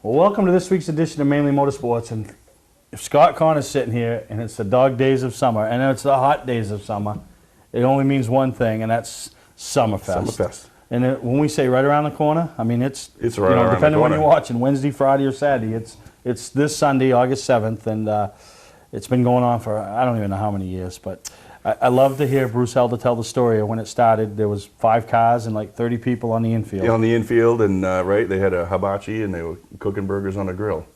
Well, welcome to this week's edition of Mainly Motorsports. And if Scott Connor's sitting here and it's the dog days of summer and it's the hot days of summer, it only means one thing, and that's Summerfest. Summerfest. And when we say right around the corner, I mean it's right around the depending corner. on when you're watching, Wednesday, Friday, or Saturday. It's this Sunday, August 7th, and it's been going on for I don't even know how many years. But I love to hear Bruce Elder tell the story of when it started. There was 5 cars and like 30 people on the infield. Yeah, on the infield, and right, they had a hibachi and they were cooking burgers on a grill.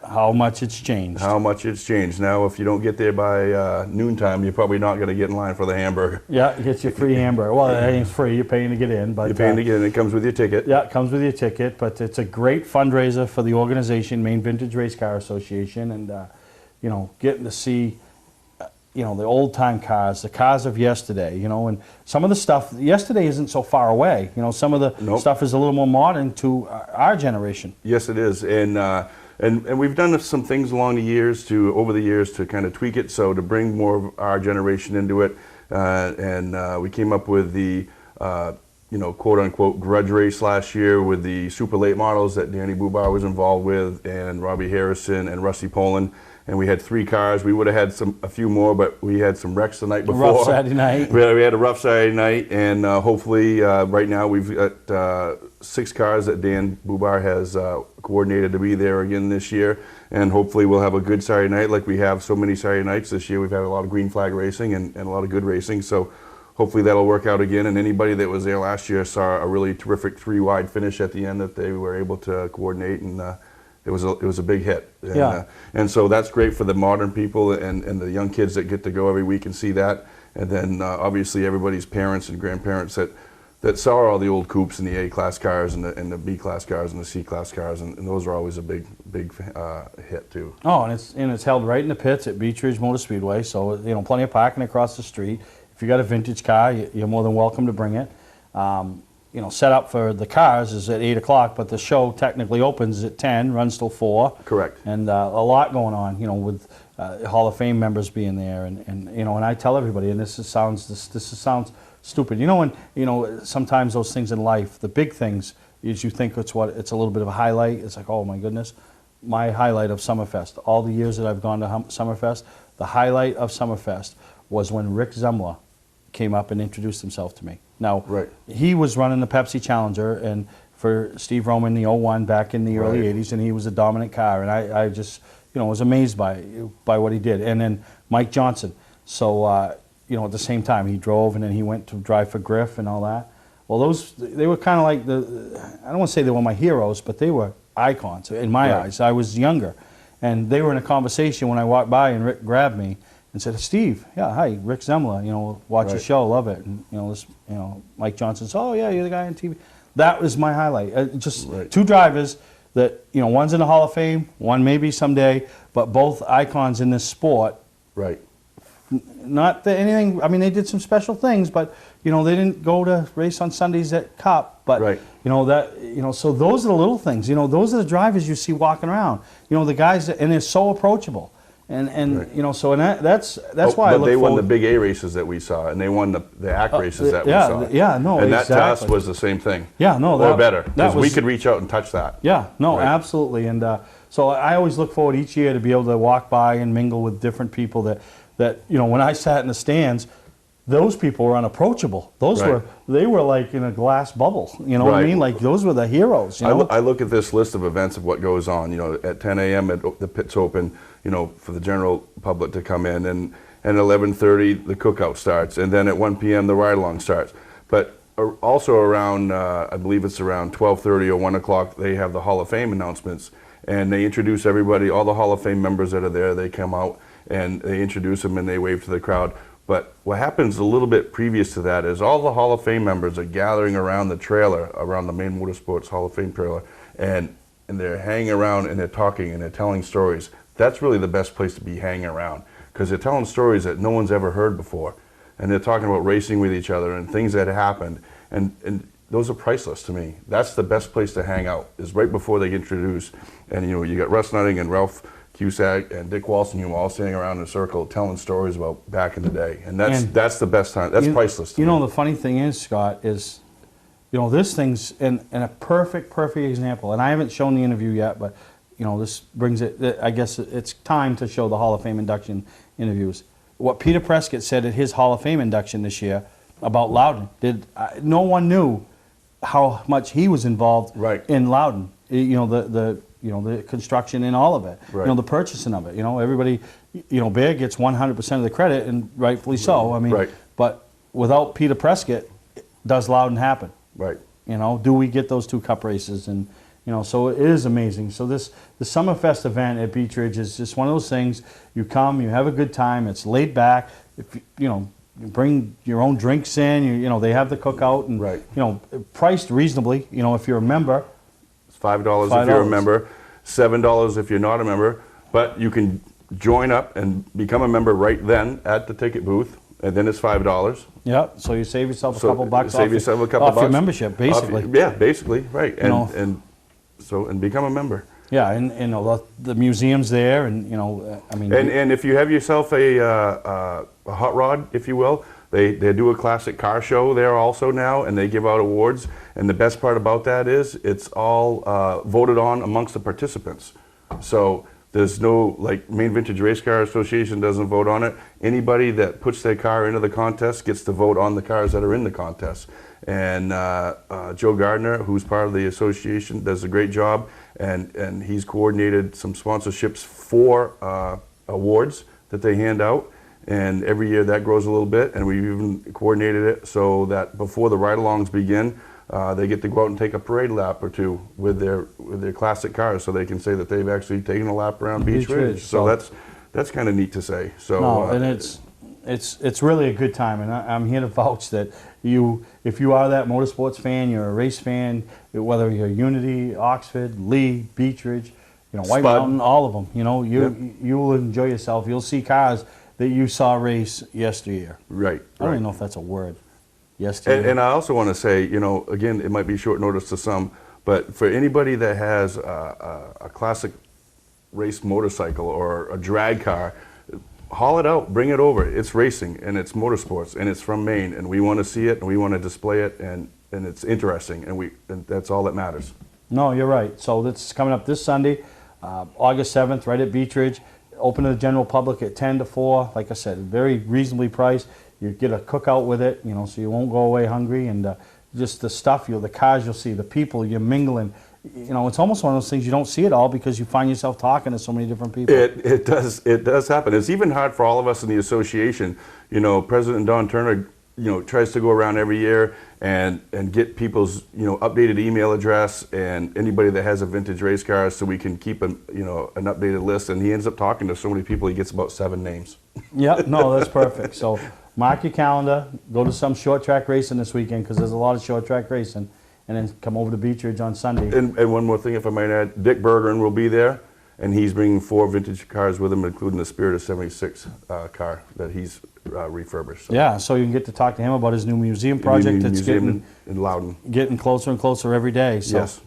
How much it's changed. How much it's changed. Now, if you don't get there by noontime, you're probably not going to get in line for the hamburger. Yeah, it gets you free hamburger. Well, it ain't free. You're paying to get in. But you're paying to get in. It comes with your ticket. Yeah, it comes with your ticket. But it's a great fundraiser for the organization, Maine Vintage Race Car Association, and you know, getting to see you know, the old time cars, the cars of yesterday, you know, and some of the stuff yesterday isn't so far away. You know, some of the stuff is a little more modern to our generation. Yes, it is, and we've done some things over the years to kind of tweak it, so to bring more of our generation into it, and we came up with the you know, quote unquote grudge race last year with the super late models that Danny Bubar was involved with, and Robbie Harrison and Rusty Poland. And we had 3 cars. We would have had a few more, but we had some wrecks the night before. Rough Saturday night. We had a rough Saturday night, and hopefully right now we've got 6 cars that Dan Bubar has coordinated to be there again this year, and hopefully we'll have a good Saturday night like we have so many Saturday nights this year. We've had a lot of green flag racing and a lot of good racing, so hopefully that'll work out again. And anybody that was there last year saw a really terrific 3-wide finish at the end that they were able to coordinate, and it was a big hit, and, yeah. And so that's great for the modern people and the young kids that get to go every week and see that. And then obviously everybody's parents and grandparents that saw all the old coupes and the A-class cars and the B-class cars and the C-class cars, and those are always a big hit too. Oh, and it's held right in the pits at Beach Ridge Motor Speedway, so you know, plenty of parking across the street. If you got a vintage car, you're more than welcome to bring it. You know, set up for the cars is at 8 o'clock, but the show technically opens at 10, runs till 4. Correct. And a lot going on, you know, with Hall of Fame members being there, and you know, and I tell everybody, and this sounds stupid, you know, and you know, sometimes those things in life, the big things, is you think it's a little bit of a highlight. It's like, oh my goodness, my highlight of Summerfest, all the years that I've gone to Summerfest, the highlight of Summerfest was when Rick Zemler came up and introduced himself to me. Now, he was running the Pepsi Challenger and for Steve Roman, the 01 back in the early 80s, and he was a dominant car, and I just, you know, was amazed by what he did. And then Mike Johnson, so you know, at the same time he drove, and then he went to drive for Griff and all that. Well, they were kind of like I don't want to say they were my heroes, but they were icons in my eyes. I was younger, and they were in a conversation when I walked by, and Rick grabbed me and said, "Steve, yeah, hi, Rick Zemler, you know, watch your show, love it." And you know, Mike Johnson says, "Oh yeah, you're the guy on TV." That was my highlight. Just 2 drivers that, you know, one's in the Hall of Fame, one maybe someday, but both icons in this sport. Right. Not that anything. I mean, they did some special things, but you know, they didn't go to race on Sundays at Cup. But you know, so those are the little things. You know, those are the drivers you see walking around. You know, the guys, and they're so approachable. And you know, so that's why I look forward. But they won the big A races that we saw, and they won the ACK races that we saw. Yeah, no, and exactly. that to us was the same thing. Yeah, no, or better, because we could reach out and touch that. Yeah, no, absolutely. And so I always look forward each year to be able to walk by and mingle with different people that you know, when I sat in the stands, those people were unapproachable. They were like in a glass bubble. You know what I mean? Like those were the heroes. You know? I look at this list of events of what goes on. You know, at 10 a.m. the pits open, you know, for the general public to come in, and at 11:30 the cookout starts, and then at 1 p.m. the ride-along starts. But also around, I believe it's around 12:30 or 1 o'clock, they have the Hall of Fame announcements, and they introduce everybody, all the Hall of Fame members that are there. They come out and they introduce them and they wave to the crowd. But what happens a little bit previous to that is all the Hall of Fame members are gathering around the trailer, around the Maine Motorsports Hall of Fame trailer, and they're hanging around and they're talking and they're telling stories. That's really the best place to be hanging around, because they're telling stories that no one's ever heard before, and they're talking about racing with each other and things that happened, and those are priceless to me. That's the best place to hang out, is right before they get introduced. And you know, you got Russ Nutting and Ralph Cusack and Dick Walson, you all sitting around in a circle telling stories about back in the day, and that's the best time. That's priceless to me. You know, the funny thing is, Scott, is, you know, this thing's in a perfect example, and I haven't shown the interview yet, but this brings it, I guess it's time to show the Hall of Fame induction interviews. What Peter Prescott said at his Hall of Fame induction this year about Loudon, no one knew how much he was involved in Loudon. The construction and all of it. Right. The purchasing of it. Everybody, Bear gets 100% of the credit, and rightfully so. I mean, but without Peter Prescott, does Loudon happen? Right. Do we get those 2 cup races? And so it is amazing. So the Summerfest event at Beech Ridge is just one of those things. You come, you have a good time. It's laid back. If you bring your own drinks in. They have the cookout and priced reasonably. If you're a member, it's $5 if you're a member, $7 if you're not a member. But you can join up and become a member right then at the ticket booth, and then it's $5. Yeah, so you save yourself a couple bucks off your membership, basically. Basically, right. And become a member. Yeah, and the museum's there, and I mean. And if you have yourself a hot rod, if you will, they do a classic car show there also now, and they give out awards. And the best part about that is it's all voted on amongst the participants. So there's no, like, Maine Vintage Race Car Association doesn't vote on it. Anybody that puts their car into the contest gets to vote on the cars that are in the contest. And Joe Gardner, who's part of the association, does a great job, and he's coordinated some sponsorships for awards that they hand out. And every year that grows a little bit, and we've even coordinated it so that before the ride-alongs begin, they get to go out and take a parade lap or 2 with their classic cars, so they can say that they've actually taken a lap around Beech Ridge. So that's kind of neat to say. So and it's really a good time, and I'm here to vouch that if you are that motorsports fan, you're a race fan, whether you're Unity, Oxford, Lee, Beech Ridge, White Mountain, all of them, you will enjoy yourself. You'll see cars that you saw race yesteryear. Right. I don't even know if that's a word. Yesteryear. And I also want to say, again, it might be short notice to some, but for anybody that has a classic race motorcycle or a drag car, haul it out, bring it over. It's racing, and it's motorsports, and it's from Maine, and we want to see it, and we want to display it, and it's interesting, and that's all that matters. No, you're right. So that's coming up this Sunday, August 7th, right at Beech Ridge. Open to the general public at 10 to 4. Like I said, very reasonably priced. You get a cookout with it, so you won't go away hungry. And just the stuff, the cars you'll see, the people, you're mingling. It's almost one of those things you don't see it all because you find yourself talking to so many different people. It does happen. It's even hard for all of us in the association. President Don Turner, tries to go around every year and get people's updated email address and anybody that has a vintage race car, so we can keep an updated list. And he ends up talking to so many people, he gets about 7 names. Yeah, no, that's perfect. So mark your calendar, go to some short track racing this weekend because there's a lot of short track racing, and then come over to Beech Ridge on Sunday. And one more thing, if I might add, Dick Bergeron will be there, and he's bringing 4 vintage cars with him, including the Spirit of 76 car that he's refurbished. So. Yeah, so you can get to talk to him about his new museum project that's getting in Loudon. Getting closer and closer every day. So. Yes.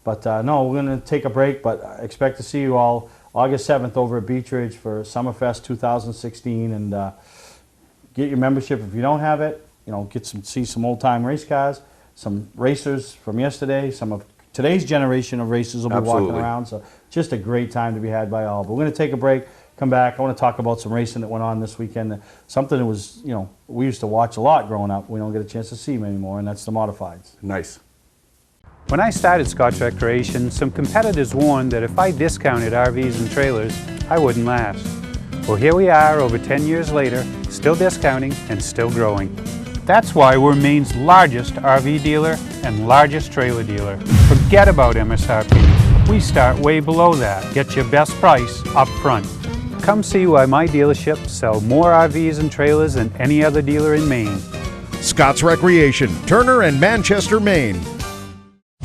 But no, we're going to take a break, but I expect to see you all August 7th over at Beech Ridge for Summerfest 2016, and get your membership if you don't have it. See some old-time race cars, some racers from yesterday, some of today's generation of racers will be walking around. So just a great time to be had by all. But we're going to take a break, come back. I want to talk about some racing that went on this weekend. Something that was, we used to watch a lot growing up. We don't get a chance to see them anymore, and that's the modifieds. Nice. When I started Scotch Recreation, some competitors warned that if I discounted RVs and trailers, I wouldn't last. Well, here we are over 10 years later, still discounting and still growing. That's why we're Maine's largest RV dealer and largest trailer dealer. Forget about MSRP. We start way below that. Get your best price up front. Come see why my dealership sells more RVs and trailers than any other dealer in Maine. Scott's Recreation, Turner and Manchester, Maine.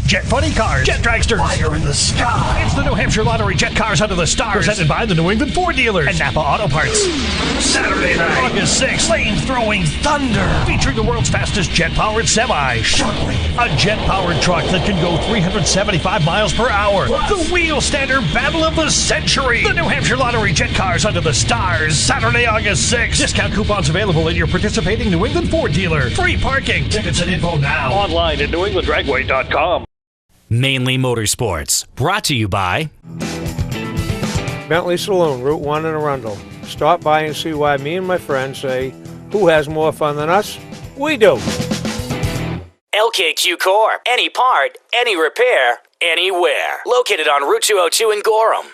Jet Funny Cars, Jet Dragster, Fire in the Sky. It's the New Hampshire Lottery Jet Cars Under the Stars, presented by the New England Ford dealers and Napa Auto Parts. Saturday night, August 6th, flame-throwing thunder, featuring the world's fastest jet-powered semi, Shockwave, a jet-powered truck that can go 375 miles per hour. The Wheel Stander Battle of the Century. The New Hampshire Lottery Jet Cars Under the Stars, Saturday, August 6th. Discount coupons available at your participating New England Ford dealer. Free parking. Tickets and info now. Online at newenglanddragway.com. Mainely Motorsports, brought to you by Bentley Saloon, Route 1 in Arundel. Stop by and see why me and my friends say, who has more fun than us? We do. LKQ Core. Any part, any repair, anywhere. Located on Route 202 in Gorham.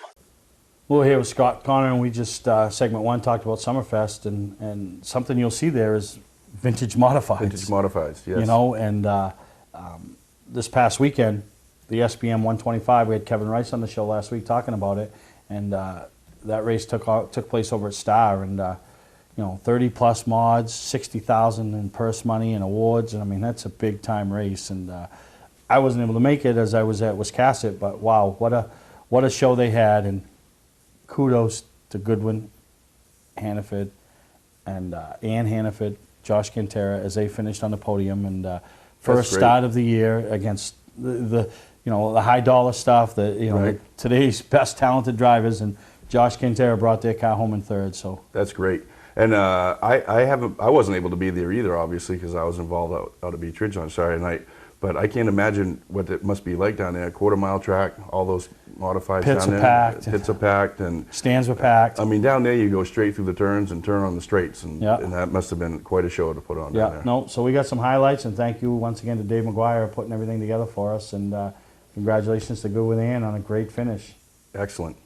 We're here with Scott Connor, and we just, segment 1, talked about Summerfest, and something you'll see there is vintage modifieds. Vintage modifieds, yes. You know, and this past weekend, the SBM 125, we had Kevin Rice on the show last week talking about it, and that race took place over at Star, and you know, 30+ mods, 60,000 in purse money and awards, and I mean, that's a big time race, and I wasn't able to make it as I was at Wiscasset, but wow, what a show they had, and kudos to Goodwin, Hannaford, and Ann Hannaford, Josh Cantera, as they finished on the podium, and first start of the year against the you know, the high dollar stuff, that, you know, Right. today's best talented drivers, and Josh Cantera brought their car home in third. So That's great. And I wasn't able to be there either, obviously, because I was involved out at Beach Ridge on Saturday night. But I can't imagine what it must be like down there. A quarter-mile track, all those modifieds Pits down are there. packed. Pits are packed, and stands were packed. I mean, down there you go straight through the turns and turn on the straights, and, Yeah. and that must have been quite a show to put on down Yeah, there. no, so we got some highlights, and thank you once again to Dave McGuire for putting everything together for us, and congratulations to Goodwin Ann on a great finish. Excellent.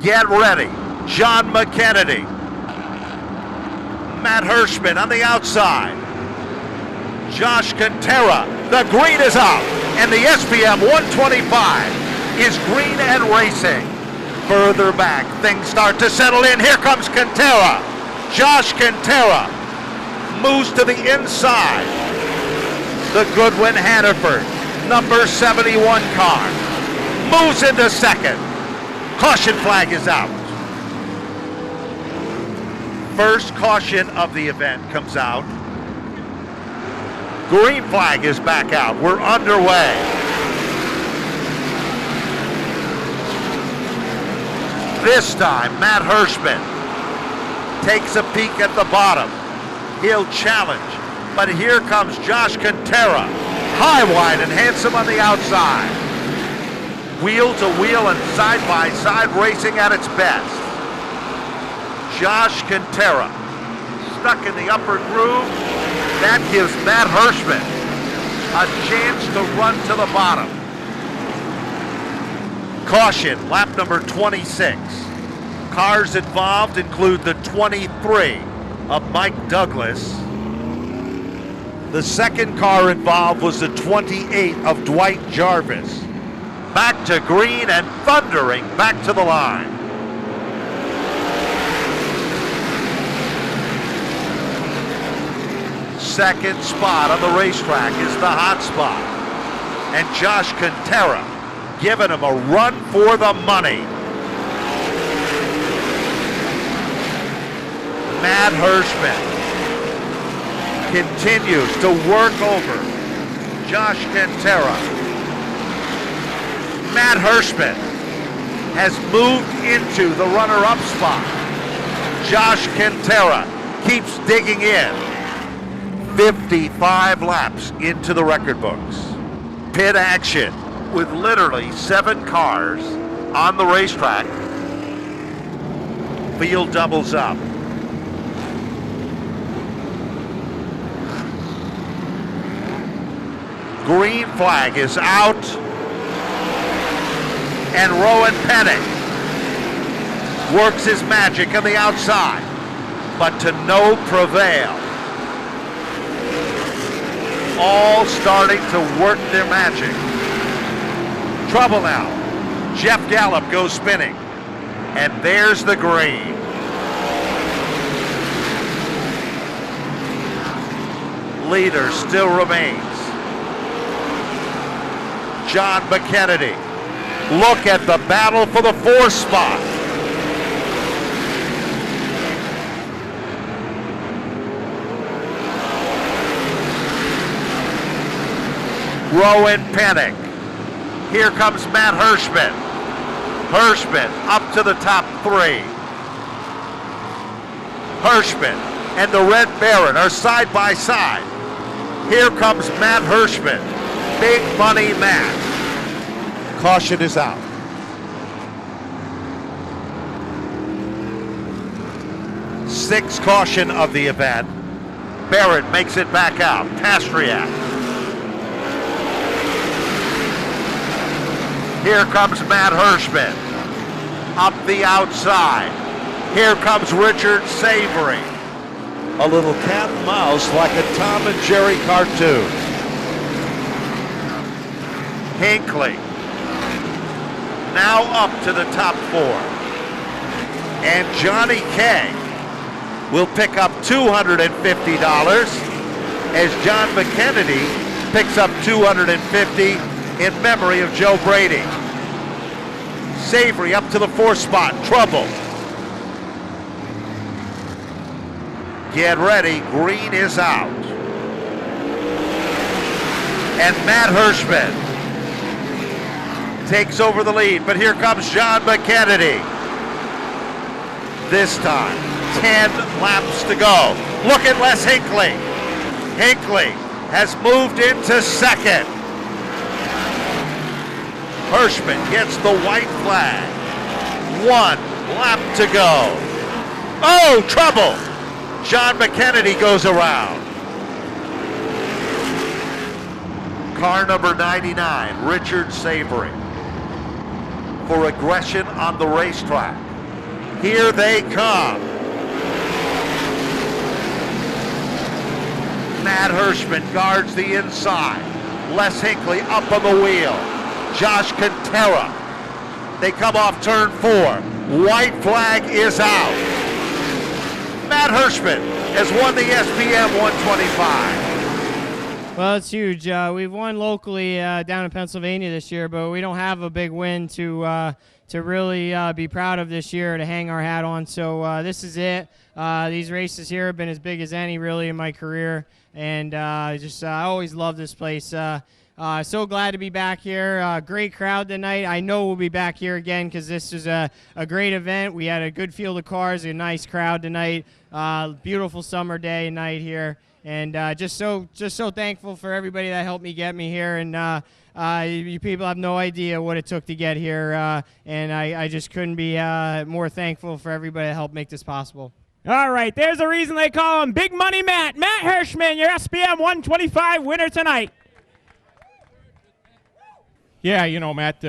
Get ready. John McKennedy. Matt Hirschman on the outside. Josh Cantera. The green is out. And the SPM 125 is green and racing. Further back, things start to settle in. Here comes Cantera. Josh Cantera moves to the inside. The Goodwin Hannaford, number 71 car, moves into second. Caution flag is out. First caution of the event comes out. Green flag is back out. We're underway. This time, Matt Hirschman takes a peek at the bottom. He'll challenge, but here comes Josh Cantera. High, wide, and handsome on the outside. Wheel to wheel and side by side racing at its best. Josh Cantera stuck in the upper groove. That gives Matt Hirschman a chance to run to the bottom. Caution, lap number 26. Cars involved include the 23 of Mike Douglas. The second car involved was the 28 of Dwight Jarvis. Back to green and thundering back to the line. Second spot on the racetrack is the hot spot. And Josh Cantera giving him a run for the money. Matt Hirschman continues to work over Josh Cantera. Matt Hirschman has moved into the runner-up spot. Josh Cantera keeps digging in. 55 laps into the record books. Pit action with literally 7 cars on the racetrack. Field doubles up. Green flag is out. And Rowan Pennick works his magic on the outside, but to no prevail. All starting to work their magic. Trouble now. Jeff Gallup goes spinning. And there's the green. Leader still remains John McKennedy. Look at the battle for the 4th spot. Rowan Pennick. Here comes Matt Hirschman. Hirschman up to the top 3. Hirschman and the Red Baron are side by side. Here comes Matt Hirschman. Big Money Matt. Caution is out. Sixth caution of the event. Barrett makes it back out. Pastriak. Here comes Matt Hirschman. Up the outside. Here comes Richard Savory. A little cat and mouse like a Tom and Jerry cartoon. Hinckley. Now up to the top 4. And Johnny K will pick up $250 as John McKennedy picks up $250 in memory of Joe Brady. Savory up to the 4th spot. Trouble. Get ready. Green is out. And Matt Hirschman takes over the lead, but here comes John McKennedy. This time, 10 laps to go. Look at Les Hinckley. Hinckley has moved into second. Hirschman gets the white flag. 1 lap to go. Oh, trouble! John McKennedy goes around. Car number 99, Richard Savory, for aggression on the racetrack. Here they come. Matt Hirschman guards the inside. Les Hinckley up on the wheel. Josh Quintera. They come off turn 4. White flag is out. Matt Hirschman has won the SPM 125. Well, it's huge. We've won locally down in Pennsylvania this year, but we don't have a big win to really be proud of this year, to hang our hat on. So this is it. These races here have been as big as any really in my career, and I always love this place. So glad to be back here. Great crowd tonight. I know we'll be back here again because this is a great event. We had a good field of cars, a nice crowd tonight. Beautiful summer day and night here, and just so thankful for everybody that helped me get me here. And you people have no idea what it took to get here, and I just couldn't be more thankful for everybody that helped make this possible. All right, there's a reason they call him Big Money Matt. Matt Hirschman, your SPM 125 winner tonight. Yeah, Matt,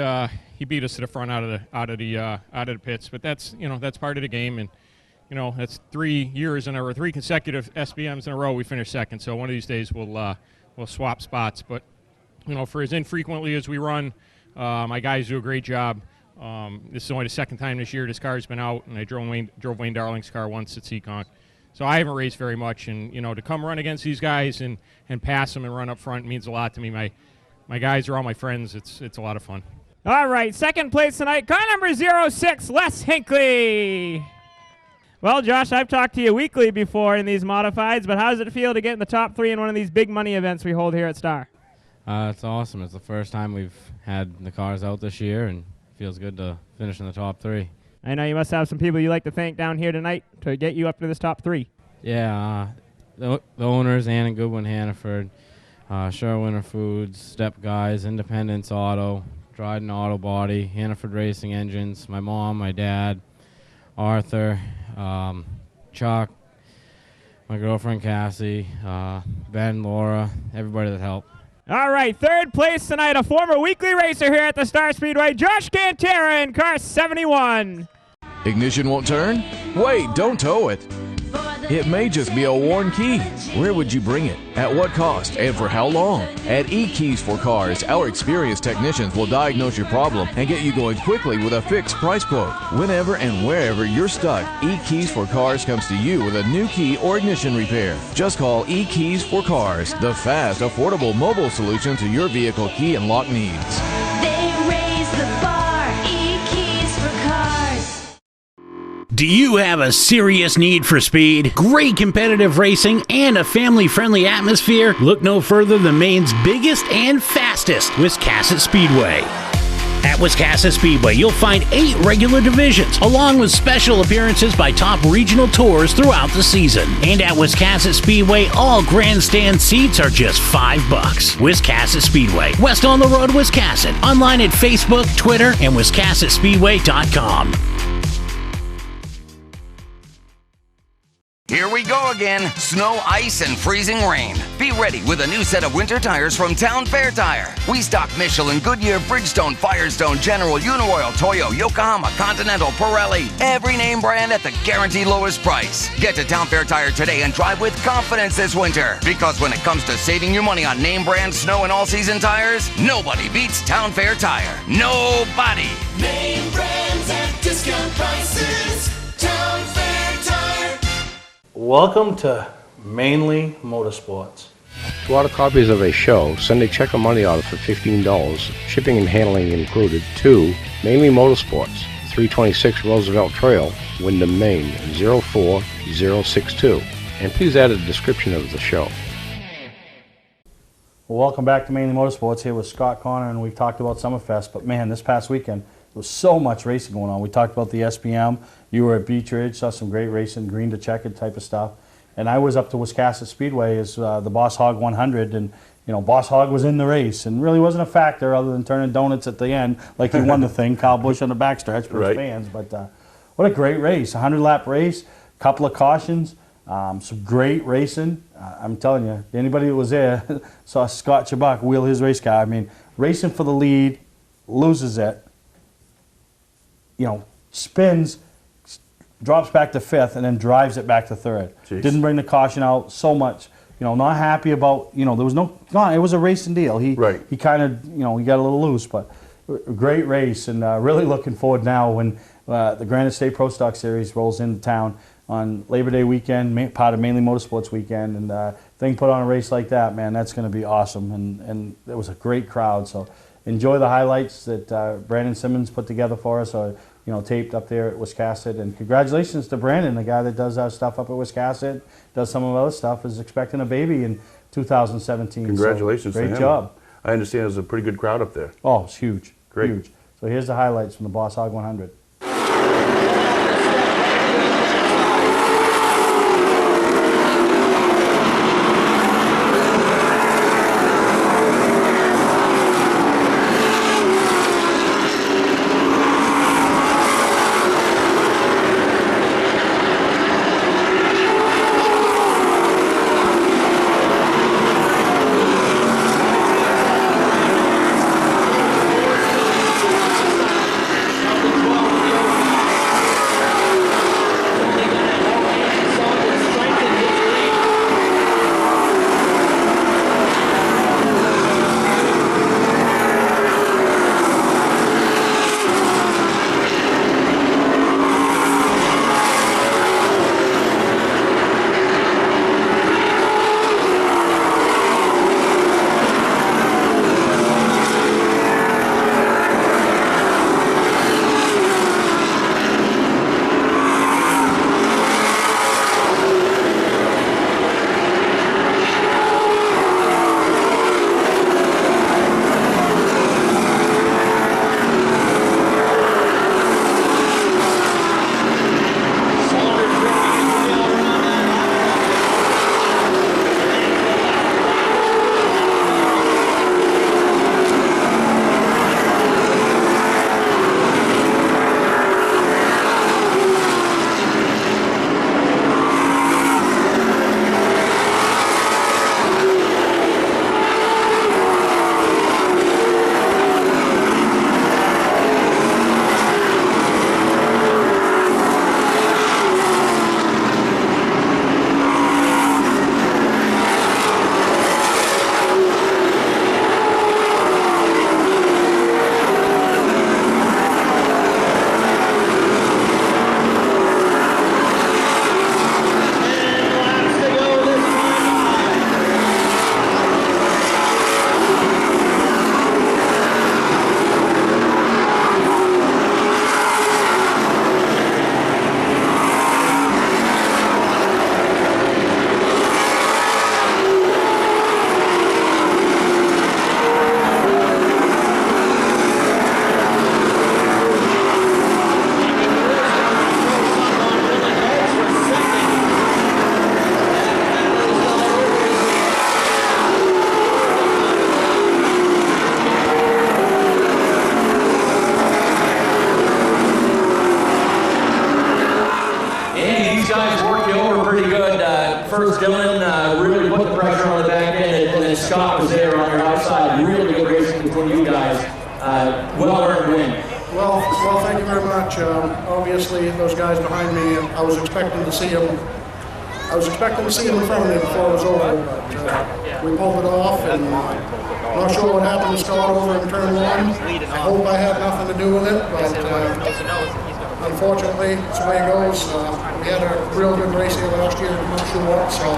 he beat us to the front out of the pits, but that's part of the game, and that's 3 consecutive SPMs in a row we finished second. So one of these days we'll swap spots, but for as infrequently as we run, my guys do a great job. This is only the second time this year this car's been out, and I drove Wayne Darling's car once at Seekonk. So I haven't raced very much, and to come run against these guys and pass them and run up front means a lot to me. My guys are all my friends. It's a lot of fun. All right, second place tonight, car number 06, Les Hinckley. Well, Josh, I've talked to you weekly before in these modifieds, but how does it feel to get in the top 3 in one of these big money events we hold here at Star? It's awesome. It's the first time we've had the cars out this year, and it feels good to finish in the top 3. I know you must have some people you like to thank down here tonight to get you up to this top 3. Yeah, the owners, Ann Goodwin Hannaford, Sherwinner Foods, Step Guys, Independence Auto, Dryden Auto Body, Hannaford Racing Engines, my mom, my dad, Arthur, Chuck, my girlfriend Cassie, Ben, Laura, everybody that helped. All right, third place tonight, a former weekly racer here at the Star Speedway, Josh Cantera in car 71. Ignition won't turn? Wait, don't tow it. It may just be a worn key. Where would you bring it? At what cost? And for how long? At E-Keys for Cars, our experienced technicians will diagnose your problem and get you going quickly with a fixed price quote. Whenever and wherever you're stuck, E-Keys for Cars comes to you with a new key or ignition repair. Just call E-Keys for Cars, the fast, affordable mobile solution to your vehicle key and lock needs. They raise the bar, E-Keys for Cars. Do you have a serious need for speed, great competitive racing, and a family-friendly atmosphere? Look no further than Maine's biggest and fastest, Wiscasset Speedway. At Wiscasset Speedway, you'll find 8 regular divisions, along with special appearances by top regional tours throughout the season. And at Wiscasset Speedway, all grandstand seats are just $5. Wiscasset Speedway, west on the road, Wiscasset. Online at Facebook, Twitter, and wiscassetspeedway.com. Here we go again. Snow, ice, and freezing rain. Be ready with a new set of winter tires from Town Fair Tire. We stock Michelin, Goodyear, Bridgestone, Firestone, General, Uniroyal, Toyo, Yokohama, Continental, Pirelli. Every name brand at the guaranteed lowest price. Get to Town Fair Tire today and drive with confidence this winter. Because when it comes to saving your money on name brand snow and all-season tires, nobody beats Town Fair Tire. Nobody. Name brands at discount prices. Town Fair Tire. Welcome to Mainely Motorsports. To order copies of a show, send a check or money order for $15, shipping and handling included, to Mainely Motorsports, 326 Roosevelt Trail, Windham, Maine, 04062. And please add a description of the show. Well, welcome back to Mainly Motorsports. Here with Scott Connor, and we talked about Summerfest. But man, this past weekend, there was so much racing going on. We talked about the SPM. You were at Beach Ridge, saw some great racing, green to checkered type of stuff. And I was up to Wiscasset Speedway as the Boss Hog 100, and you know, Boss Hog was in the race and really wasn't a factor other than turning donuts at the end, like he won the thing. Kyle Busch on the backstretch for his fans. But what a great race! 100-lap race, couple of cautions, some great racing. I'm telling you, anybody that was there saw Scott Chubbuck wheel his race car. I mean, racing for the lead, loses it. You know, spins, drops back to fifth, and then drives it back to third. Jeez. Didn't bring the caution out. So much, you know, not happy about. You know, there was no. It was a racing deal. He kind of, you know, he got a little loose, but a great race, and really looking forward now when the Granite State Pro Stock Series rolls into town on Labor Day weekend, part of Mainly Motorsports weekend, and thing put on a race like that, man, that's going to be awesome, and it was a great crowd. So enjoy the highlights that Brandon Simmons put together for us, or you know, taped up there at Wiscasset. And congratulations to Brandon, the guy that does our stuff up at Wiscasset, does some of our other stuff, is expecting a baby in 2017. Congratulations so, to great him. job. I understand there's a pretty good crowd up there. Oh, it's huge. Great. Huge. So here's the highlights from the Boss Hog 100. first Dylan really put the pressure on the back end, and then Scott was there on your outside. Really good racing between you guys. Well-earned win. Well, thank you very much. Obviously, those guys behind me, I was expecting to see them. I was expecting to see them in front of me before it was over, but we pulled it off, and not sure what happened to Scott over in turn one. I hope I had nothing to do with it, but unfortunately, it's the way it goes. We had a real good race here last year, I'm not sure what, so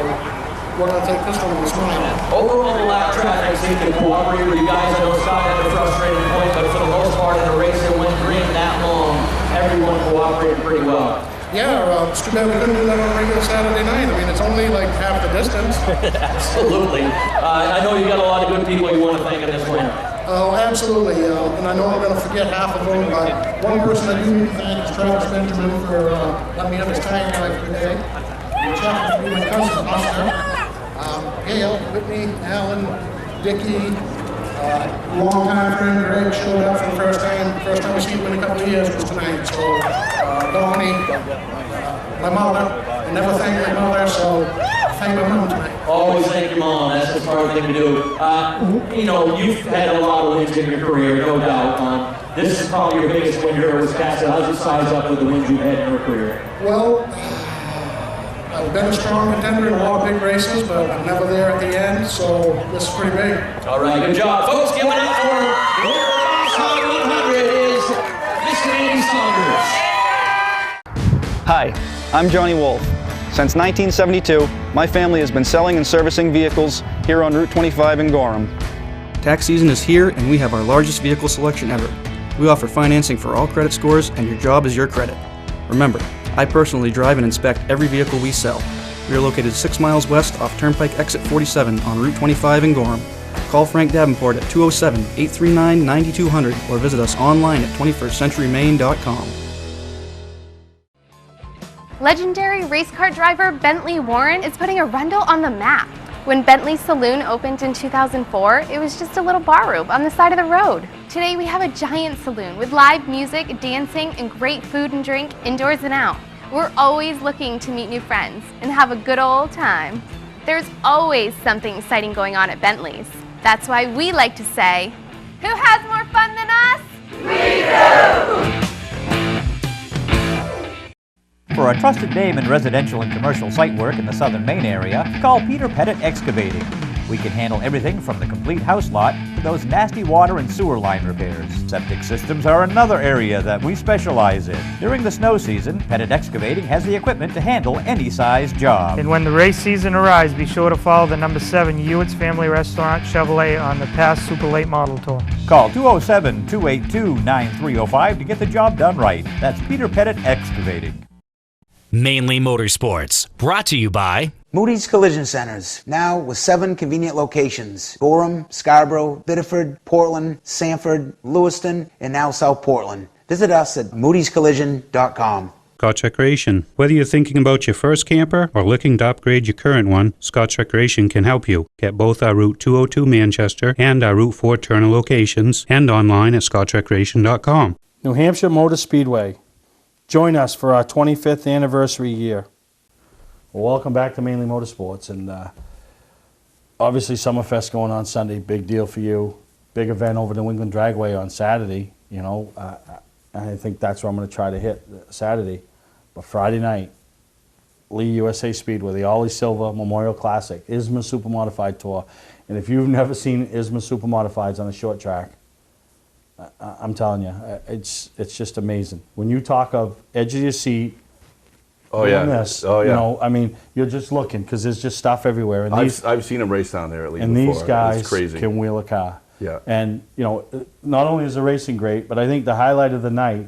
we're going to take this one with a smile. Overall, the lap traffic seemed to cooperate with you guys. I know Scott had a frustrating point, but for the most part, in a race that went green that long, everyone cooperated pretty well. Yeah, it's too bad we couldn't do that on a regular Saturday night. I mean, it's only like half the distance. Absolutely. I know you got a lot of good people you want to thank in this win. Oh, absolutely. And I know I'm going to forget half of them, but one person I do need to thank is Travis Benjamin for letting me have his tire drive today. Chuck would be my cousin, Buster. Gail, Whitney, Alan, Dickie, long-time friend Greg showed up for the first time. First time I seen him in a couple of years was tonight. So, Donnie, my mother, I never thanked my mother, so thank my mom tonight. Always thank your mom. That's the smart thing to do. You know, you've had a lot of wins in your career, no doubt. This is probably your biggest win here with Wisconsin. How's it size up with the wins you've had in your career? Well, I've been a strong contender in a lot of big races, but I'm never there at the end, so this is pretty big. All right, good job. Folks, give it up for the winner of Hot 100 is Mr. Andy Saunders. Hi, I'm Johnny Wolf. Since 1972, my family has been selling and servicing vehicles here on Route 25 in Gorham. Tax season is here and we have our largest vehicle selection ever. We offer financing for all credit scores and your job is your credit. Remember, I personally drive and inspect every vehicle we sell. We are located 6 miles west off Turnpike Exit 47 on Route 25 in Gorham. Call Frank Davenport at 207-839-9200 or visit us online at 21stcenturymaine.com. Legendary race car driver Bentley Warren is putting Arundel on the map. When Bentley's Saloon opened in 2004, it was just a little bar room on the side of the road. Today we have a giant saloon with live music, dancing, and great food and drink indoors and out. We're always looking to meet new friends and have a good old time. There's always something exciting going on at Bentley's. That's why we like to say, who has more fun than us? We do! For a trusted name in residential and commercial site work in the southern Maine area, call Peter Pettit Excavating. We can handle everything from the complete house lot to those nasty water and sewer line repairs. Septic systems are another area that we specialize in. During the snow season, Pettit Excavating has the equipment to handle any size job. And when the race season arrives, be sure to follow the number 7 Hewitt's Family Restaurant Chevrolet on the past Super Late Model Tour. Call 207-282-9305 to get the job done right. That's Peter Pettit Excavating. Mainly Motorsports, brought to you by Moody's Collision Centers, now with 7 convenient locations: Gorham, Scarborough, Biddeford, Portland, Sanford, Lewiston, and now South Portland. Visit us at moodyscollision.com. Scotch Recreation. Whether you're thinking about your first camper or looking to upgrade your current one, Scotch Recreation can help you. Get both our Route 202 Manchester and our Route 4 Turner locations and online at scotchrecreation.com. New Hampshire Motor Speedway. Join us for our 25th anniversary year. Well, welcome back to Mainly Motorsports, and obviously Summerfest going on Sunday, big deal for you. Big event over the New England Dragway on Saturday, you know. I think that's where I'm going to try to hit Saturday. But Friday night, Lee USA Speedway, the Ollie Silva Memorial Classic, ISMA Super Modified Tour. And if you've never seen ISMA Super Modifieds on a short track, I'm telling you, it's just amazing. When you talk of edge of your seat, this, you know, I mean, you're just looking because there's just stuff everywhere. And I've seen them race down there at least and before. These guys it's crazy. Can wheel a car. Yeah. And you know, not only is the racing great, but I think the highlight of the night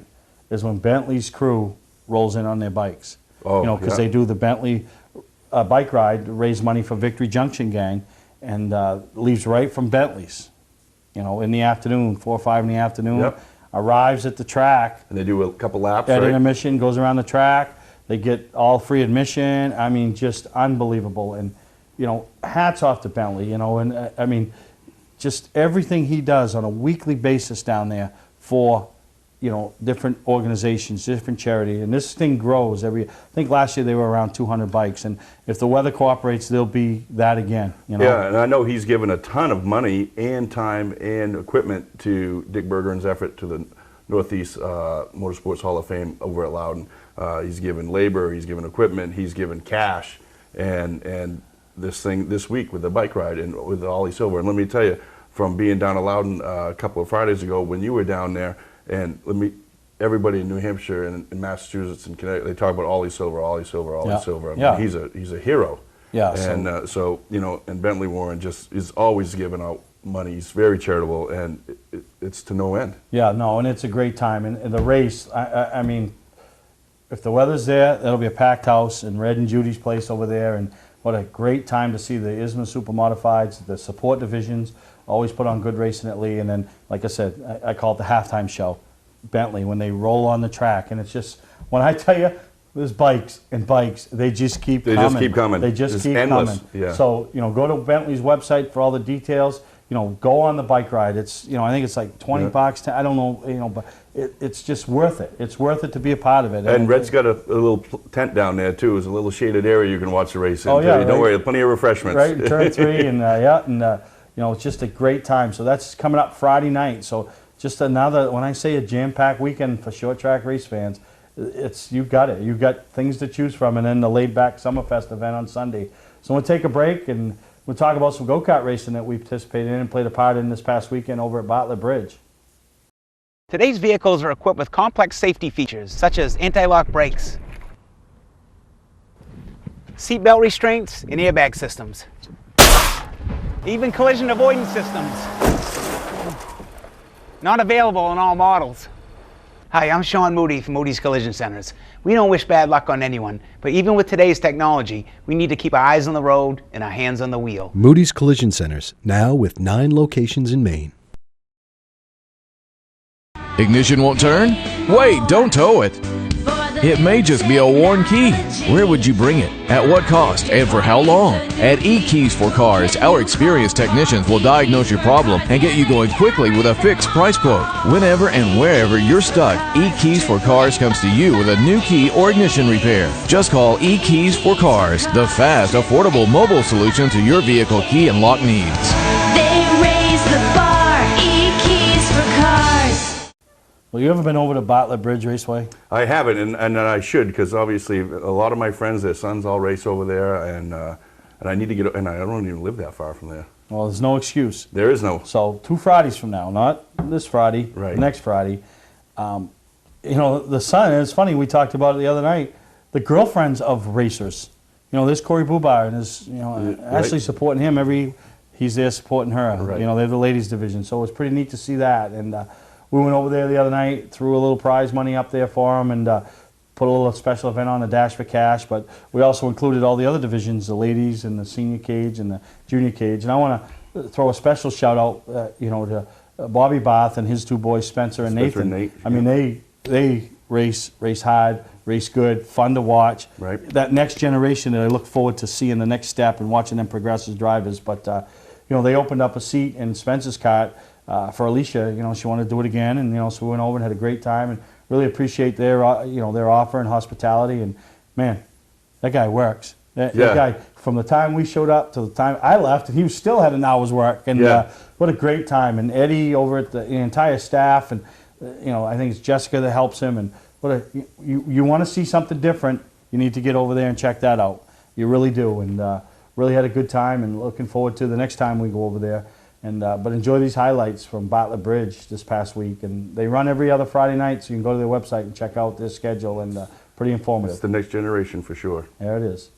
is when Bentley's crew rolls in on their bikes. Oh, you know, because they do the Bentley bike ride to raise money for Victory Junction Gang, and leaves right from Bentley's. You know, in the afternoon, 4 or 5 in the afternoon, Yep. arrives at the track. And they do a couple laps, At right? intermission, goes around the track. They get all free admission. I mean, just unbelievable. And, you know, hats off to Bentley, you know. And, I mean, just everything he does on a weekly basis down there for you know, different organizations, different charity, and this thing grows I think last year they were around 200 bikes, and if the weather cooperates, there'll be that again, you know. Yeah, and I know he's given a ton of money and time and equipment to Dick Bergeron's effort to the Northeast Motorsports Hall of Fame over at Loudon. He's given labor, he's given equipment, he's given cash, and this thing this week with the bike ride and with Ollie Silver. And let me tell you, from being down at Loudon a couple of Fridays ago when you were down there, and everybody in New Hampshire and in Massachusetts and Connecticut, they talk about Ollie Silver, Ollie Silver, Ollie Silver. I mean, he's a hero. Yeah. And so you know, and Bentley Warren just is always giving out money. He's very charitable, and it's to no end. Yeah, no, and it's a great time. And the race, I mean, if the weather's there, it'll be a packed house in Red and Judy's place over there. And what a great time to see the ISMA Super Modifieds, the support divisions, always put on good racing at Lee. And then, like I said, I call it the halftime show, Bentley, when they roll on the track. And it's just, when I tell you, there's bikes and bikes, they just keep coming. They just keep coming. They just It's keep endless. coming. Yeah. So, you know, go to Bentley's website for all the details. You know, go on the bike ride. It's, you know, I think it's like 20 bucks. I don't know, you know, but it's just worth it. It's worth it to be a part of it. And Red's got a little tent down there too. It's a little shaded area you can watch the race in. Oh, yeah, too. Don't worry, plenty of refreshments. Right, turn 3 and you know, it's just a great time. So that's coming up Friday night. So just another, when I say a jam-packed weekend for short track race fans, it's, you've got it. You've got things to choose from, and then the laid-back Summerfest event on Sunday. So we'll take a break and we'll talk about some go-kart racing that we participated in and played a part in this past weekend over at Bartlett Bridge. Today's vehicles are equipped with complex safety features such as anti-lock brakes, seatbelt restraints, and airbag systems. Even collision avoidance systems. Not available in all models. Hi, I'm Sean Moody from Moody's Collision Centers. We don't wish bad luck on anyone, but even with today's technology, we need to keep our eyes on the road and our hands on the wheel. Moody's Collision Centers, now with 9 locations in Maine. Ignition won't turn? Wait, don't tow it. It may just be a worn key. Where would you bring it? At what cost? And for how long? At eKeys for Cars, our experienced technicians will diagnose your problem and get you going quickly with a fixed price quote. Whenever and wherever you're stuck, eKeys for Cars comes to you with a new key or ignition repair. Just call eKeys for Cars, the fast, affordable mobile solution to your vehicle key and lock needs. They raise the bar, eKeys for Cars. Well, you ever been over to Bartlett Bridge Raceway? I haven't, and I should, because obviously a lot of my friends, their sons all race over there, and I need to get, and I don't even live that far from there. Well, there's no excuse. There is no. So 2 Fridays from now, not this Friday, Right. next Friday. You know, the son, it's funny, we talked about it the other night, the girlfriends of racers. You know, there's Corey Bubar and his, you know, Ashley supporting him he's there supporting her. Right. You know, they're the ladies division. So it's pretty neat to see that. And we went over there the other night, threw a little prize money up there for them, and put a little special event on, a dash for cash. But we also included all the other divisions, the ladies and the senior cage and the junior cage. And I want to throw a special shout out, you know, to Bobby Bath and his 2 boys, Spencer and Spencer Nathan. and Nate, I mean, they race hard, race good, fun to watch. Right. That next generation that I look forward to seeing the next step and watching them progress as drivers. But you know, they opened up a seat in Spencer's cart for Alicia. You know, she wanted to do it again, and you know, so we went over and had a great time, and really appreciate their you know, their offer and hospitality. And man, that guy works. That guy, from the time we showed up to the time I left, he still had an hour's work. And what a great time. And Eddie over at the entire staff, and you know, I think it's Jessica that helps him. And you want to see something different, you need to get over there and check that out. You really do. And really had a good time, and looking forward to the next time we go over there. And but enjoy these highlights from Bartlett Bridge this past week. And they run every other Friday night, so you can go to their website and check out their schedule, and pretty informative. It's the next generation for sure. There it is.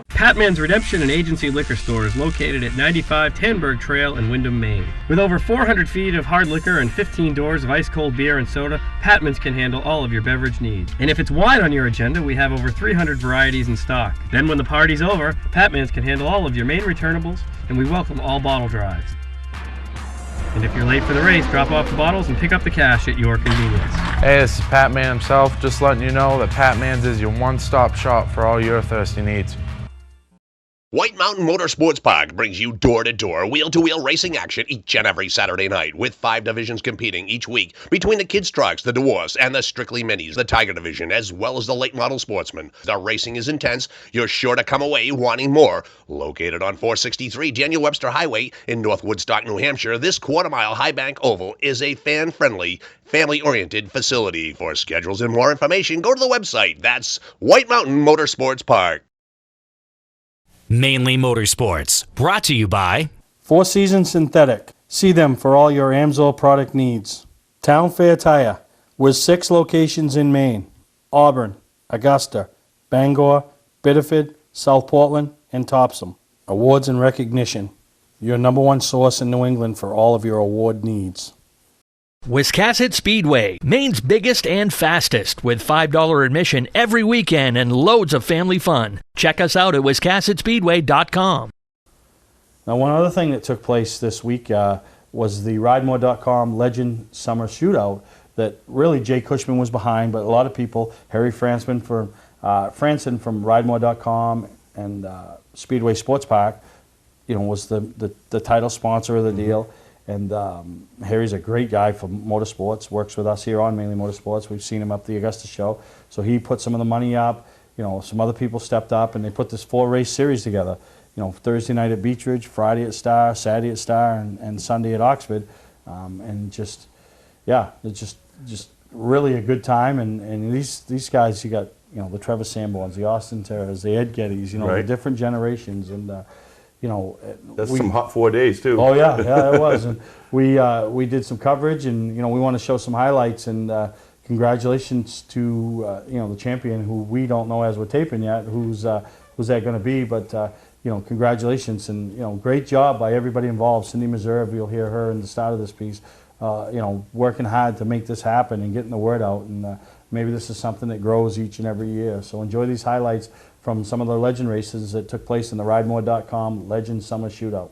Patman's Redemption and Agency Liquor Store is located at 95 Tanberg Trail in Windham, Maine. With over 400 feet of hard liquor and 15 doors of ice-cold beer and soda, Patman's can handle all of your beverage needs. And if it's wine on your agenda, we have over 300 varieties in stock. Then when the party's over, Patman's can handle all of your main returnables, and we welcome all bottle drives. And if you're late for the race, drop off the bottles and pick up the cash at your convenience. Hey, this is Pat Man himself, just letting you know that Pat Man's is your one-stop shop for all your thirsty needs. White Mountain Motorsports Park brings you door-to-door, wheel-to-wheel racing action each and every Saturday night, with 5 divisions competing each week between the Kids Trucks, the Dwarfs, and the Strictly Minis, the Tiger Division, as well as the Late Model Sportsman. The racing is intense. You're sure to come away wanting more. Located on 463 Daniel Webster Highway in North Woodstock, New Hampshire, this quarter-mile High Bank Oval is a fan-friendly, family-oriented facility. For schedules and more information, go to the website. That's White Mountain Motorsports Park. Mainly Motorsports, brought to you by Four Seasons Synthetic. See them for all your Amsoil product needs. Town Fair Tire, with 6 locations in Maine: Auburn, Augusta, Bangor, Biddeford, South Portland, and Topsom. Awards and recognition. Your #1 source in New England for all of your award needs. Wiscasset Speedway, Maine's biggest and fastest, with $5 admission every weekend and loads of family fun. Check us out at wiscassetspeedway.com. Now, one other thing that took place this week was the RideMore.com Legend Summer Shootout that really Jay Cushman was behind, but a lot of people, Harry Franson from RideMore.com and Speedway Sports Park, was the title sponsor of the deal. And Harry's a great guy for motorsports, works with us here on Mainly Motorsports. We've seen him up the Augusta show. So he put some of the money up. Some other people stepped up, and they put this 4-race series together. Thursday night at Beech Ridge, Friday at Star, Saturday at Star, and Sunday at Oxford. It's just really a good time. And these guys, you got the Trevor Sanborns, the Austin Terras, the Ed Gettys, the different generations, and that's some hot 4 days too. Oh yeah, it was. And we did some coverage, and we want to show some highlights. And congratulations to the champion, who we don't know as we're taping yet. Who's that going to be? But congratulations, and great job by everybody involved. Cindy Meserve, you'll hear her in the start of this piece. Working hard to make this happen and getting the word out. And maybe this is something that grows each and every year. So enjoy these highlights from some of the legend races that took place in the RideMore.com Legend Summer Shootout.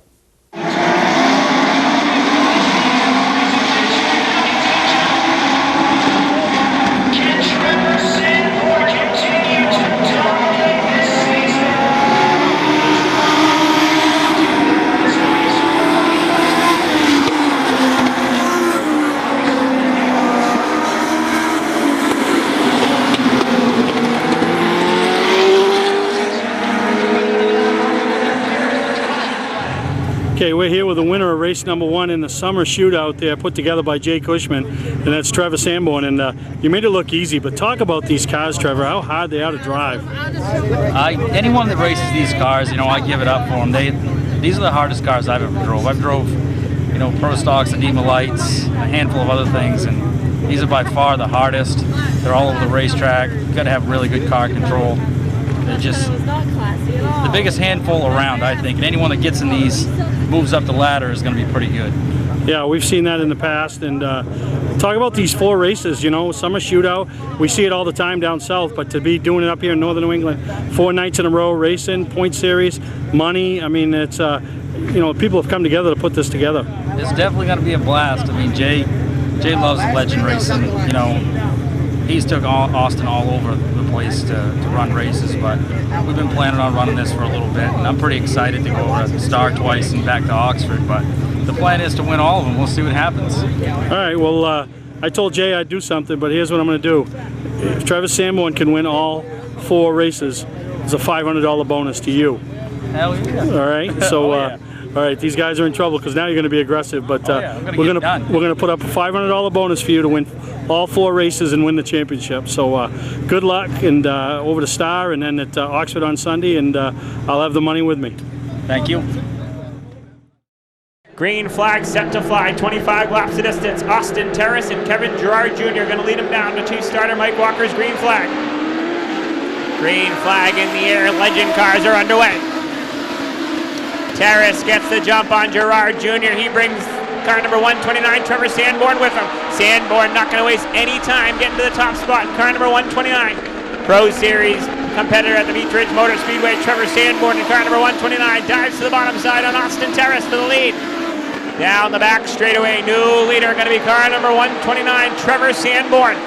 Okay, we're here with the winner of race #1 in the summer shootout there, put together by Jay Cushman, and that's Trevor Sanborn. And you made it look easy, but talk about these cars, Trevor, how hard they are to drive. Anyone that races these cars, I give it up for them. These are the hardest cars I've ever drove. I've drove, Pro Stocks, Enigma Lights, a handful of other things, and these are by far the hardest. They're all over the racetrack. You've got to have really good car control. They're just the biggest handful around, I think, and anyone that gets in these, moves up the ladder, is going to be pretty good. Yeah, we've seen that in the past. And talk about these 4 races, summer shootout. We see it all the time down south, but to be doing it up here in northern New England, 4 nights in a row, racing, point series, money. I mean, it's, people have come together to put this together. It's definitely going to be a blast. I mean, Jay loves legend racing. He's took Austin all over the place to run races, but we've been planning on running this for a little bit, and I'm pretty excited to go over to Star twice and back to Oxford, but the plan is to win all of them. We'll see what happens. All right, well, I told Jay I'd do something, but here's what I'm going to do. If Trevor Sanborn can win all 4 races, it's a $500 bonus to you. Hell yeah. All right, so all right, these guys are in trouble because now you're going to be aggressive, but we're going to put up a $500 bonus for you to win all 4 races and win the championship. So good luck, and over to Star, and then at Oxford on Sunday, and I'll have the money with me. Thank you. Green flag set to fly, 25 laps of distance. Austin Terrace and Kevin Gerard Jr. going to lead him down to 2-starter Mike Walker's green flag. Green flag in the air. Legend cars are underway. Terrace gets the jump on Gerard Jr. He brings car number 129, Trevor Sanborn, with him. Sanborn not going to waste any time getting to the top spot in car number 129. Pro Series competitor at the Beach Ridge Motor Speedway, Trevor Sanborn in car number 129, dives to the bottom side on Austin Terrace for the lead. Down the back straightaway, new leader going to be car number 129, Trevor Sanborn.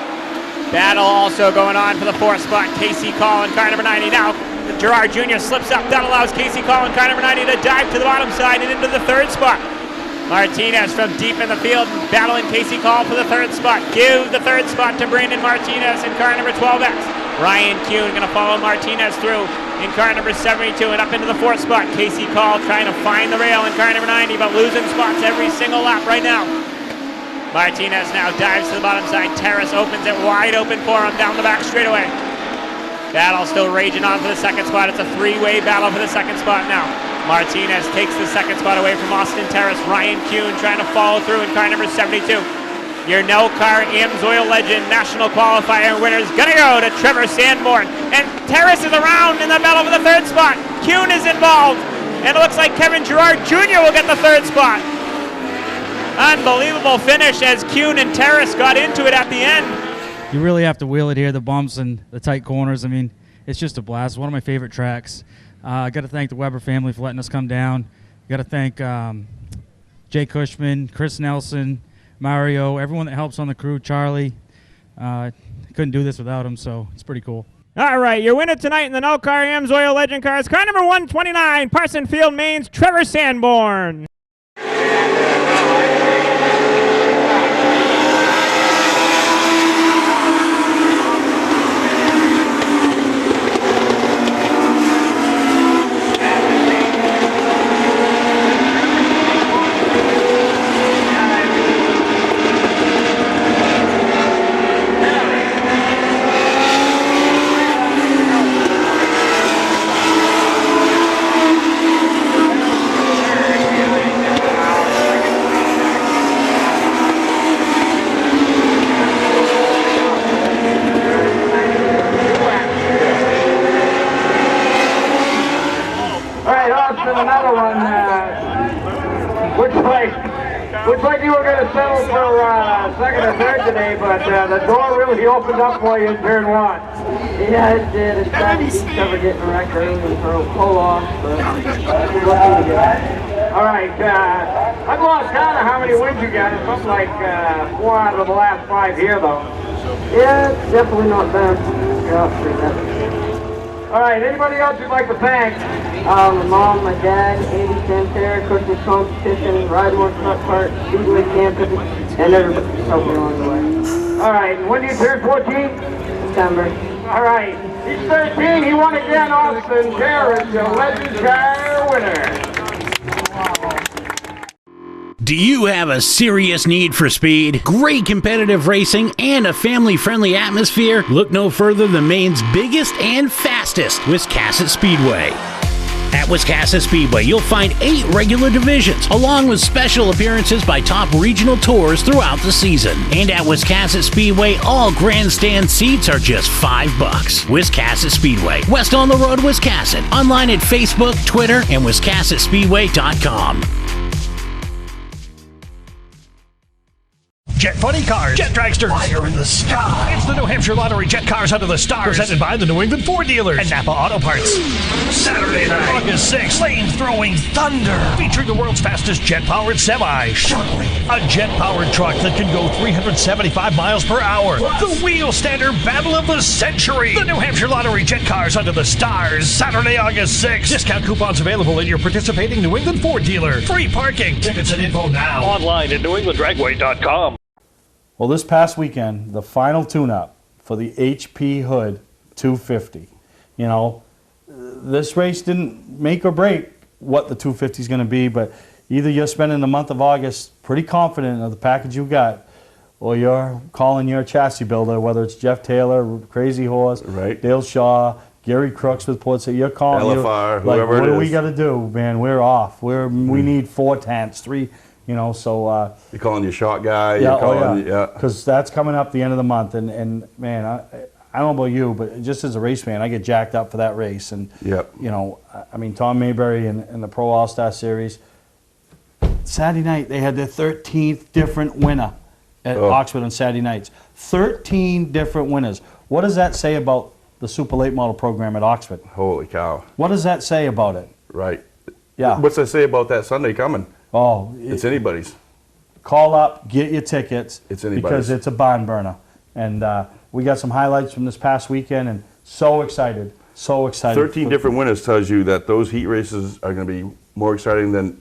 Battle also going on for the fourth spot, Casey Call in car number 90. Now Gerard Jr. slips up. That allows Casey Call in car number 90 to dive to the bottom side and into the third spot. Martinez from deep in the field battling Casey Call for the third spot. Give the third spot to Brandon Martinez in car number 12X. Ryan Kuhn going to follow Martinez through in car number 72 and up into the fourth spot. Casey Call trying to find the rail in car number 90, but losing spots every single lap right now. Martinez now dives to the bottom side. Terrace opens it wide open for him down the back straightaway. Battle still raging on for the second spot. It's a three-way battle for the second spot now. Martinez takes the second spot away from Austin Terrace. Ryan Kuhn trying to follow through in car number 72. Your no-car AMSOIL Legend National Qualifier winner is going to go to Trevor Sanborn. And Terrace is around in the battle for the third spot. Kuhn is involved. And it looks like Kevin Gerard Jr. will get the third spot. Unbelievable finish as Kuhn and Terrace got into it at the end. You really have to wheel it here, the bumps and the tight corners. I mean, it's just a blast. One of my favorite tracks. I got to thank the Weber family for letting us come down. Got to thank Jay Cushman, Chris Nelson, Mario, everyone that helps on the crew, Charlie. Couldn't do this without them, so it's pretty cool. All right, your winner tonight in the no-car AMSOIL Legend cars, car number 129, Parson Field, Maine's Trevor Sanborn. Another one. Looks like you were going to settle for second or third today, but the door really opened up for you in turn one. Yeah, it did. It's bad to keep cover getting wrecked early and pull off, but we're lucky to get. All right. I've lost count of how many wins you got. It's something like 4 out of the last 5 here, though. Yeah, it's definitely not bad. Yeah, pretty bad. All right, anybody else you'd like to thank? My mom, my dad, Andy Santerre, Christmas Competition, Ridemore Truck Park, Speedway Campus, and everybody helped me along the way. All right, when do you turn 14? September. All right, he's 13, he won again, Austin Terrace, the Legend car winner. Do you have a serious need for speed, great competitive racing, and a family-friendly atmosphere? Look no further than Maine's biggest and fastest, Wiscasset Speedway. At Wiscasset Speedway, you'll find 8 regular divisions, along with special appearances by top regional tours throughout the season. And at Wiscasset Speedway, all grandstand seats are just $5. Wiscasset Speedway, west on the road, Wiscasset. Online at Facebook, Twitter, and WiscassetSpeedway.com. Jet Funny Cars, Jet Dragsters, Fire in the Sky. It's the New Hampshire Lottery Jet Cars Under the Stars, presented by the New England Ford dealers and Napa Auto Parts. Saturday night, August 6th, flame-throwing thunder, featuring the world's fastest jet-powered semi, Shockwave, a jet-powered truck that can go 375 miles per hour. The Wheel Stander Battle of the Century. The New Hampshire Lottery Jet Cars Under the Stars, Saturday, August 6th. Discount coupons available at your participating New England Ford dealer. Free parking. Tickets and info now. Online at newenglanddragway.com. Well, this past weekend, the final tune-up for the HP Hood 250. You know, this race didn't make or break what the 250 is going to be, but either you're spending the month of August pretty confident of the package you got, or you're calling your chassis builder, whether it's Jeff Taylor, Crazy Horse, Dale Shaw, Gary Crooks with Port City. You're calling LFR, like, whoever what it do we is. got to do, man? We're off. We need 4 tanks, 3. You know, so you're calling your shot guy. Yeah, you're calling, because that's coming up the end of the month, and man, I don't know about you, but just as a race fan, I get jacked up for that race. And, Yep. you know, I mean, Tom Mayberry and the Pro All-Star Series, Saturday night, they had their 13th different winner at Oxford on Saturday nights. 13 different winners. What does that say about the Super Late Model program at Oxford? Holy cow. What does that say about it? Right. Yeah. What's that say about that Sunday coming? Oh, It's anybody's. Call up, get your tickets. It's anybody's. Because it's a barn burner. And we got some highlights from this past weekend, and so excited. 13 different winners tells you that those heat races are going to be more exciting than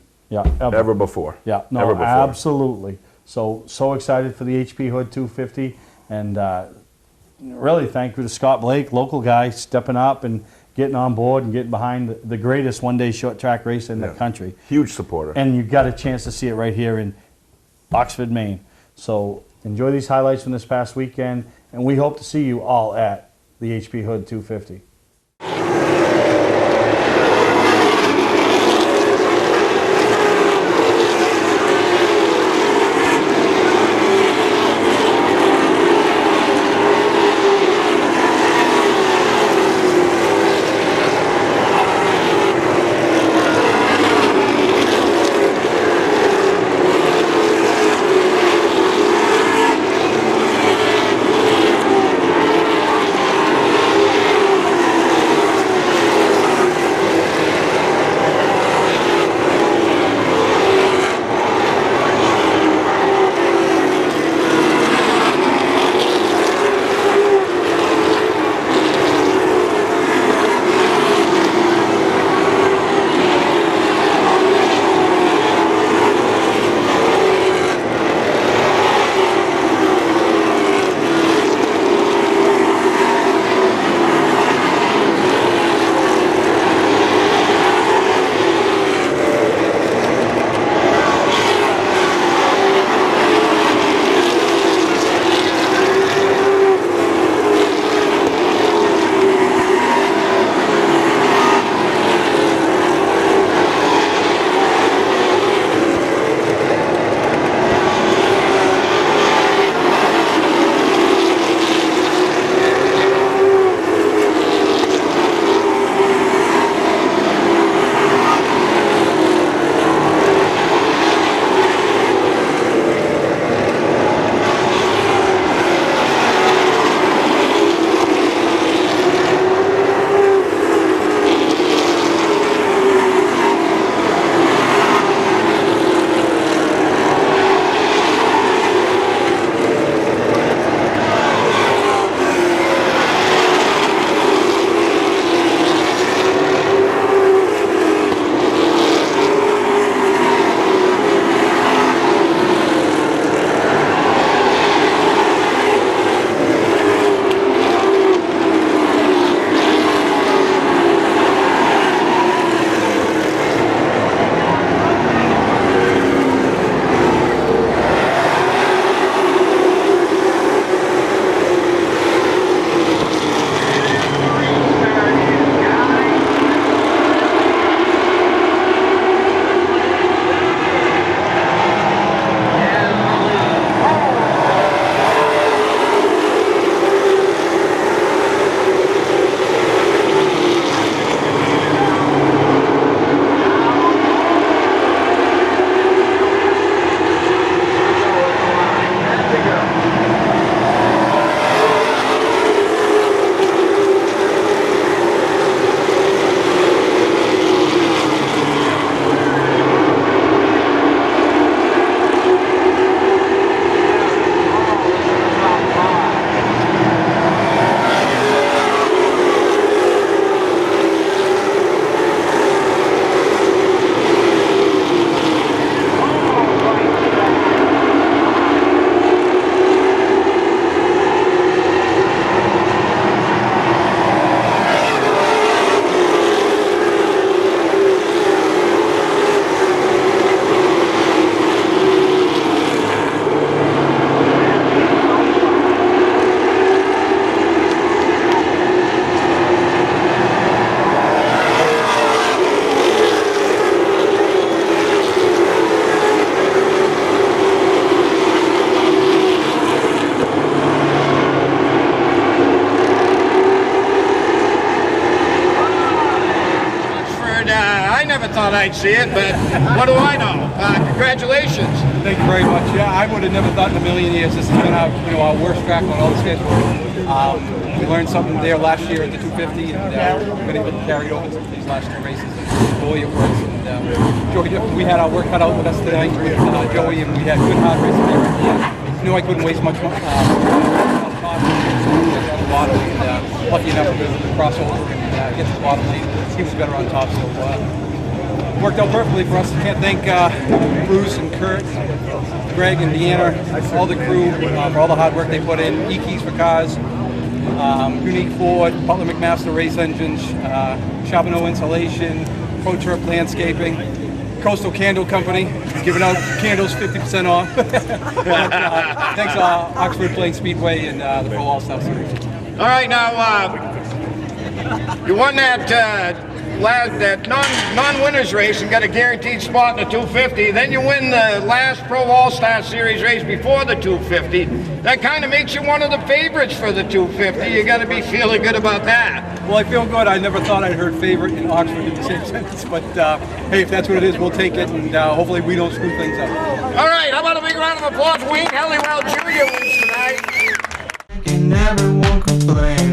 ever before. Yeah, no, ever before. absolutely. So excited for the HP Hood 250, and really thank you to Scott Blake, local guy, stepping up and getting on board and getting behind the greatest one-day short track race in the country. Huge supporter. And you got a chance to see it right here in Oxford, Maine. So enjoy these highlights from this past weekend, and we hope to see you all at the HP Hood 250. never thought I'd see it, but what do I know? Congratulations. Thank you very much. Yeah, I would have never thought in a million years this has been our worst track on all the schedules. We learned something there last year at the 250, and we've been able to carry it over to these last two races. Boy, it works. And Joey, we had our work cut out with us tonight with Joey, and we had good hard racing there at the end. Knew I couldn't waste much time. Bottom, and lucky enough to be able to cross over and get to the bottom lane. He was better on top, so worked out perfectly for us. Can't thank Bruce and Kurt, Greg and Deanna, all the crew for all the hard work they put in. E-Keys for Cars, Unique Ford, Butler McMaster Race Engines, Charbonneau Insulation, Pro Turf Landscaping, Coastal Candle Company, giving out candles 50% off. Thanks Oxford Plain Speedway and the Pro All-Star Series. All right, now, you won that non-winners race and got a guaranteed spot in the 250. Then you win the last Pro All-Star Series race before the 250. That kind of makes you one of the favorites for the 250. You got to be feeling good about that. Well, I feel good. I never thought I'd heard favorite in Oxford in the same sentence, but hey, if that's what it is, we'll take it, and hopefully we don't screw things up. All right, how about a big round of applause for Wayne Helliwell Jr. wins tonight. And everyone complains.